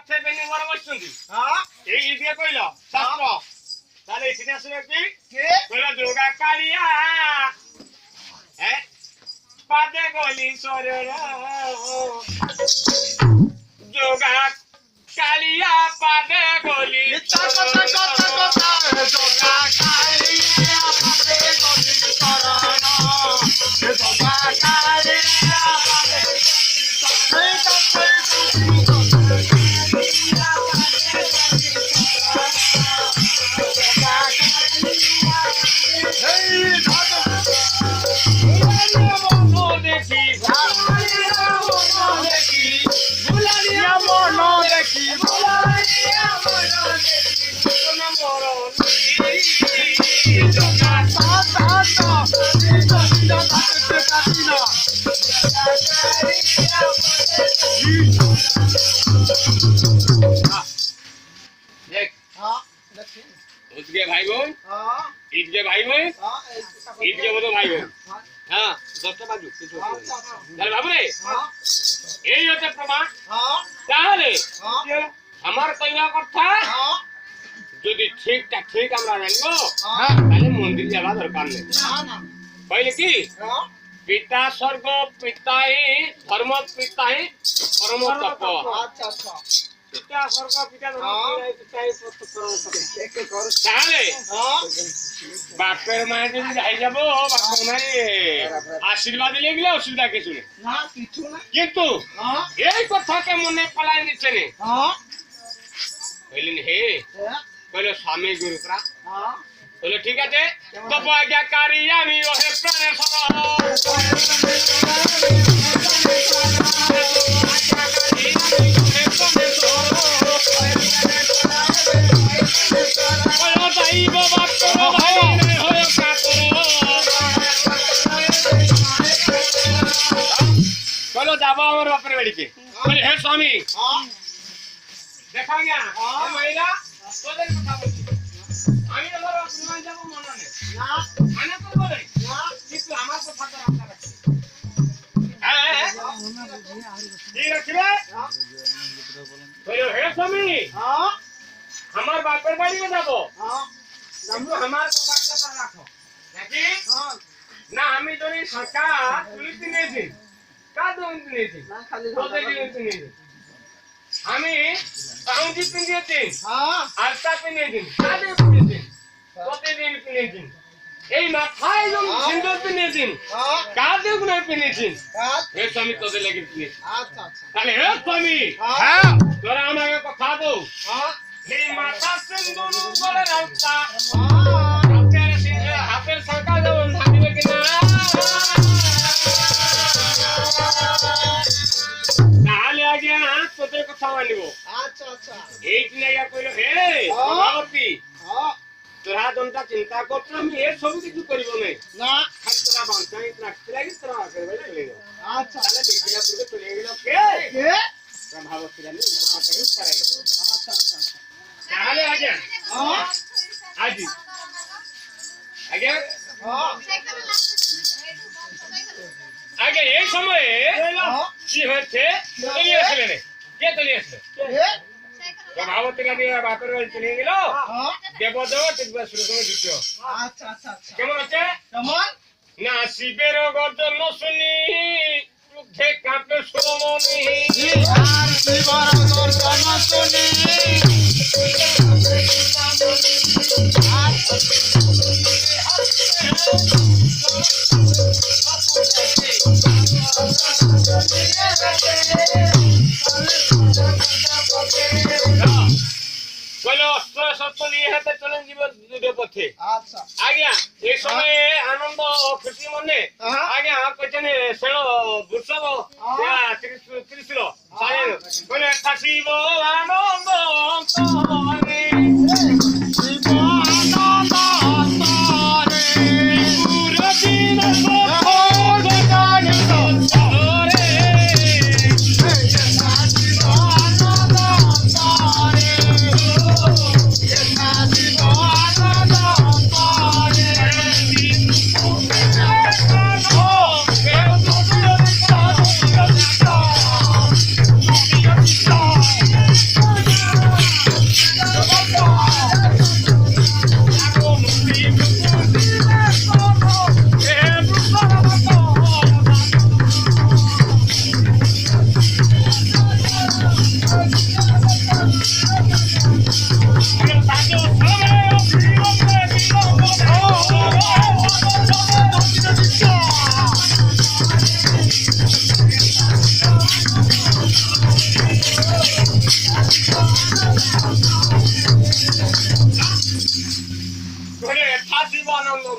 অর্থে বেনি বড় বসুন্দি এই দিয়ে কইল শাস্ত্র তাহলে এখানে আসলে কি কইল যোগা কালিয়া পাদে গলি সরর যোগা কালিয়া পাদে গলি যোগা কালিয়া পাদে গলি সরর যোগা কালিয়া পাদে भाई बोल ईद के भाई बोल ईद के बोलो भाई बोल हाँ दसटा बाजू चल बाबू रे यही होते प्रमाण ताहले আমার কইবা কথা যদি ঠিকটা ঠিক আমরা জানবো তাহলে মন্দির যাওয়া দরকার নেই কইলে কি পিতা স্বর্গ পিতাই ধর্ম পিতাই পরম তপ আচ্ছা আচ্ছা পিতা স্বর্গ পিতা ধর্ম পিতাই পরম তপ তাহলে বাপের মায়ের যদি যাই যাব বাপের মায়ের আশীর্বাদ দিলে গেলে অসুবিধা কিছু নেই না কিছু না কিন্তু এই কথাকে মনে পালাই দিচ্ছে না কইলেন হে কইলো স্বামী গুরুকরা বলে ঠিক আছে তপ আজ্ঞাকারী আমি ওহে প্রাণে বলো যাবো আমার বাপের বাড়িতে বলে হে স্বামী দেখা গিয়া মহিলা তোদের কথা বলছি আমি তোমার অপমান যাব মনে নেই না আনা তো বলে না কিন্তু আমার কথাটা রাখা রাখছি হ্যাঁ ঠিক আছে বলো হে স্বামী হ্যাঁ আমার বাপের বাড়িতে যাব হ্যাঁ কিন্তু আমার কথাটা রাখো নাকি হ্যাঁ না আমি যদি সরকার তুলিতে নিয়েছি কাদন নিয়েছি না খালি তোদের নিয়েছি আমি পাউজি পিনিয়েছি হ্যাঁ আলতা পিনিয়েছি কাদে পিনিয়েছি প্রতিদিন পিনিয়েছি এই মাথায় যখন সিন্দুর পিনিয়েছি হ্যাঁ কাদে গুনে পিনিয়েছি হে স্বামী তোদের লাগি পিনিয়েছি আচ্ছা আচ্ছা তাহলে হে স্বামী হ্যাঁ তোরা আমাকে কথা দাও হ্যাঁ এই মাথা সিন্দুর বলে রাস্তা হ্যাঁ হাতের সরকার যখন ভাঙবে কিনা তাহলে আগে তোদের কথা মানিব আচ্ছা আচ্ছা এইটি না কইলো হে সভাপতি তোরা দন্তা চিন্তা করছ আমি এর সব কিছু করিব না খালি তোরা বাঁচাই রাখতে লাগি তোরা আগে চলে যাও আচ্ছা তাহলে বিক্রিয়া পুরো চলে গেল কে সভাপতি রানি কথা করাই আচ্ছা আচ্ছা তাহলে আগে আজি আগে আগে এই সময়ে কি হচ্ছে চলে আসলে রে কে চলে আসলে সভাপতি রানি বাপের বাড়ি চলে গেল দেবদেব টিপবা শুরু করে দিত আচ্ছা আচ্ছা আচ্ছা কেমন আছে কেমন না শিবের গর্জন শুনি ক্রুদ্ধে কাঁপে সোমনি আর শিবের গর্জন শুনি পথে আচ্ছা আজ্ঞা এই সময়ে আনন্দ খুশি মনে আজ্ঞা কইছেন সেল বুঝব ত্রিশিল বলে থাকিব আনন্দ অন্তরে শিব আনন্দ অন্তরে পুরো দিন করে ফাঁসি বানানো